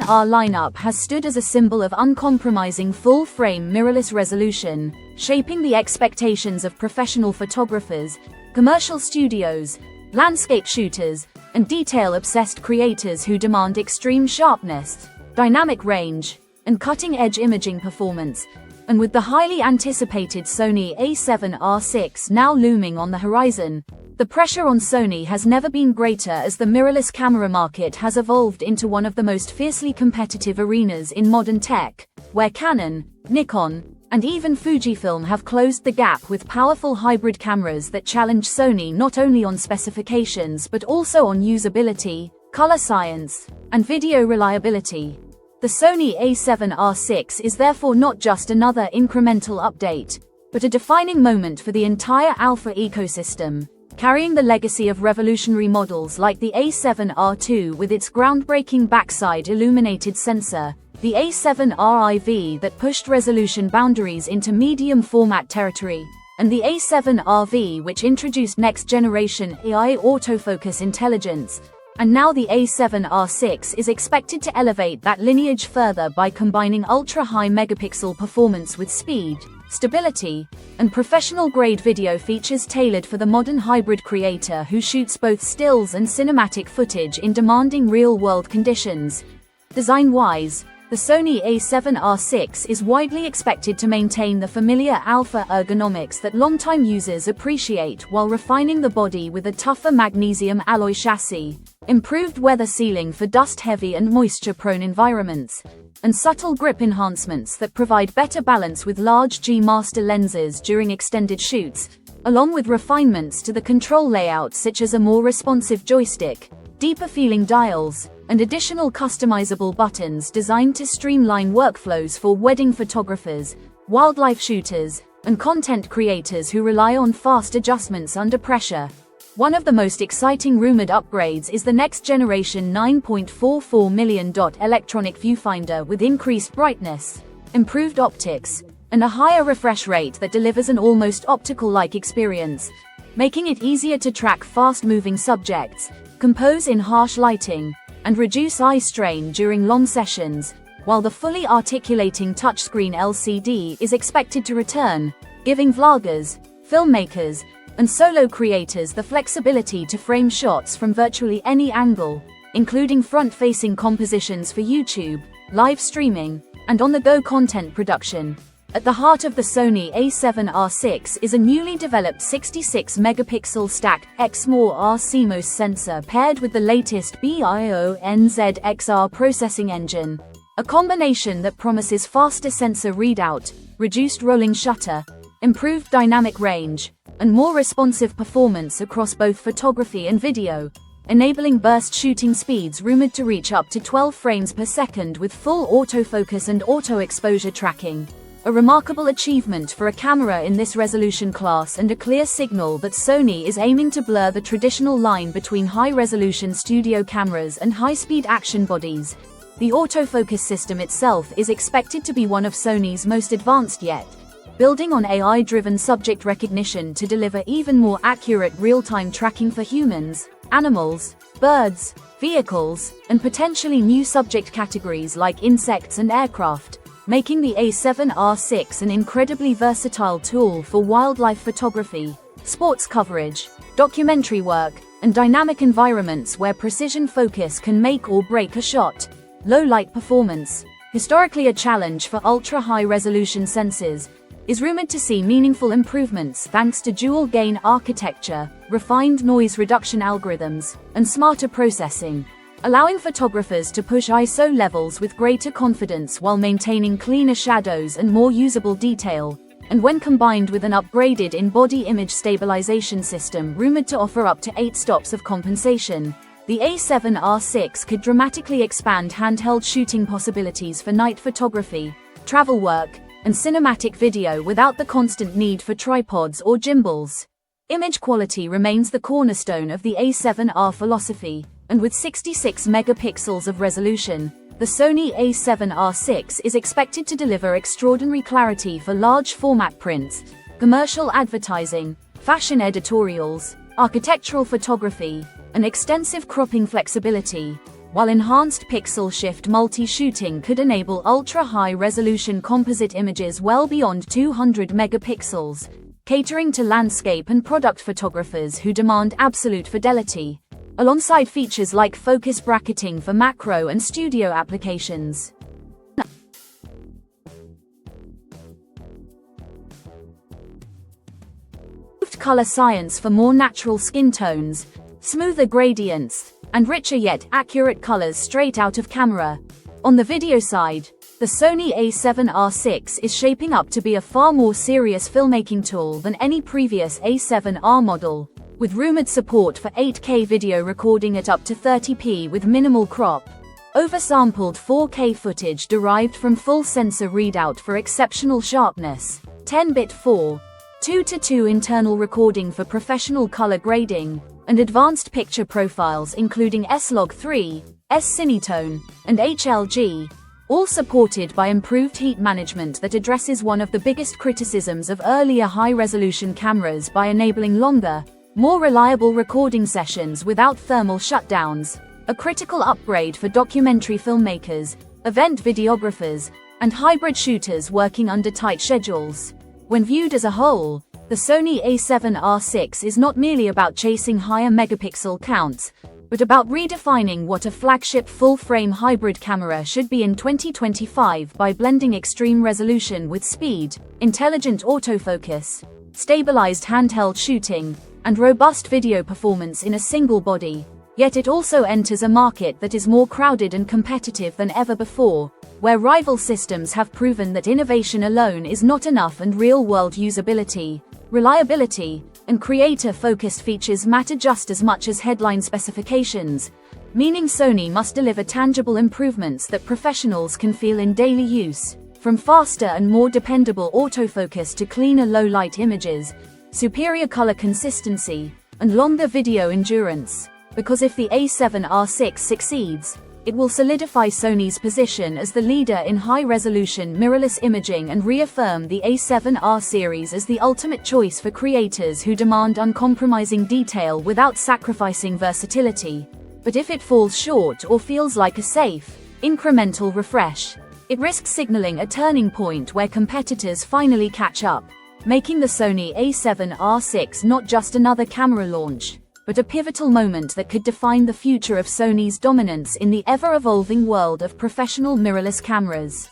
A7R lineup has stood as a symbol of uncompromising full-frame mirrorless resolution, shaping the expectations of professional photographers, commercial studios, landscape shooters, and detail-obsessed creators who demand extreme sharpness, dynamic range, and cutting-edge imaging performance. And with the highly anticipated Sony A7R VI now looming on the horizon, the pressure on Sony has never been greater as the mirrorless camera market has evolved into one of the most fiercely competitive arenas in modern tech, where Canon, Nikon, and even Fujifilm have closed the gap with powerful hybrid cameras that challenge Sony not only on specifications but also on usability, color science, and video reliability. The Sony A7R VI is therefore not just another incremental update, but a defining moment for the entire alpha ecosystem, carrying the legacy of revolutionary models like the A7R II with its groundbreaking backside illuminated sensor, the A7R IV that pushed resolution boundaries into medium format territory, and the A7R VI which introduced next-generation AI autofocus intelligence. And now the A7R VI is expected to elevate that lineage further by combining ultra-high megapixel performance with speed, stability, and professional-grade video features tailored for the modern hybrid creator who shoots both stills and cinematic footage in demanding real-world conditions. Design-wise, the Sony A7R VI is widely expected to maintain the familiar alpha ergonomics that longtime users appreciate while refining the body with a tougher magnesium alloy chassis, improved weather sealing for dust-heavy and moisture-prone environments, and subtle grip enhancements that provide better balance with large G master lenses during extended shoots, along with refinements to the control layout such as a more responsive joystick, deeper-feeling dials, and additional customizable buttons designed to streamline workflows for wedding photographers, wildlife shooters, and content creators who rely on fast adjustments under pressure. One of the most exciting rumored upgrades is the next-generation 9.44 million dot electronic viewfinder with increased brightness, improved optics, and a higher refresh rate that delivers an almost optical-like experience, making it easier to track fast-moving subjects, compose in harsh lighting, and reduce eye strain during long sessions, while the fully articulating touchscreen LCD is expected to return, giving vloggers, filmmakers, and solo creators the flexibility to frame shots from virtually any angle, including front-facing compositions for YouTube, live streaming, and on-the-go content production. At the heart of the Sony A7R VI is a newly developed 66-megapixel stacked XMOR CMOS sensor paired with the latest BIONZ-XR processing engine, a combination that promises faster sensor readout, reduced rolling shutter, improved dynamic range, and more responsive performance across both photography and video, enabling burst shooting speeds rumored to reach up to 12 frames per second with full autofocus and auto-exposure tracking. A remarkable achievement for a camera in this resolution class and a clear signal that Sony is aiming to blur the traditional line between high-resolution studio cameras and high-speed action bodies. The autofocus system itself is expected to be one of Sony's most advanced yet, building on AI-driven subject recognition to deliver even more accurate real-time tracking for humans, animals, birds, vehicles, and potentially new subject categories like insects and aircraft, making the A7R VI an incredibly versatile tool for wildlife photography, sports coverage, documentary work, and dynamic environments where precision focus can make or break a shot. Low light performance, historically a challenge for ultra-high resolution sensors, is rumored to see meaningful improvements thanks to dual-gain architecture, refined noise reduction algorithms, and smarter processing, allowing photographers to push ISO levels with greater confidence while maintaining cleaner shadows and more usable detail. And when combined with an upgraded in-body image stabilization system rumored to offer up to 8 stops of compensation, the A7R VI could dramatically expand handheld shooting possibilities for night photography, travel work, and cinematic video without the constant need for tripods or gimbals. Image quality remains the cornerstone of the A7R philosophy, and with 66 megapixels of resolution, the Sony A7R VI is expected to deliver extraordinary clarity for large format prints, commercial advertising, fashion editorials, architectural photography, and extensive cropping flexibility, while enhanced pixel shift multi-shooting could enable ultra-high resolution composite images well beyond 200 megapixels, catering to landscape and product photographers who demand absolute fidelity, alongside features like focus bracketing for macro and studio applications. Color science for more natural skin tones, smoother gradients, and richer yet accurate colors straight out of camera. On the video side, the Sony A7R VI is shaping up to be a far more serious filmmaking tool than any previous A7R model, with rumored support for 8K video recording at up to 30p with minimal crop, oversampled 4K footage derived from full sensor readout for exceptional sharpness, 10-bit 4:2:2 internal recording for professional color grading, and advanced picture profiles including S-Log3, S-Cinetone, and HLG, all supported by improved heat management that addresses one of the biggest criticisms of earlier high-resolution cameras by enabling longer, more reliable recording sessions without thermal shutdowns, a critical upgrade for documentary filmmakers, event videographers, and hybrid shooters working under tight schedules. When viewed as a whole, the Sony A7R VI is not merely about chasing higher megapixel counts, but about redefining what a flagship full-frame hybrid camera should be in 2025 by blending extreme resolution with speed, intelligent autofocus, stabilized handheld shooting, and robust video performance in a single body. Yet it also enters a market that is more crowded and competitive than ever before, where rival systems have proven that innovation alone is not enough and real-world usability, reliability, and creator-focused features matter just as much as headline specifications, meaning Sony must deliver tangible improvements that professionals can feel in daily use, from faster and more dependable autofocus to cleaner low-light images, superior color consistency, and longer video endurance. Because if the A7R VI succeeds, it will solidify Sony's position as the leader in high-resolution mirrorless imaging and reaffirm the A7R series as the ultimate choice for creators who demand uncompromising detail without sacrificing versatility. But if it falls short or feels like a safe, incremental refresh, it risks signaling a turning point where competitors finally catch up, making the Sony A7R VI not just another camera launch, but a pivotal moment that could define the future of Sony's dominance in the ever-evolving world of professional mirrorless cameras.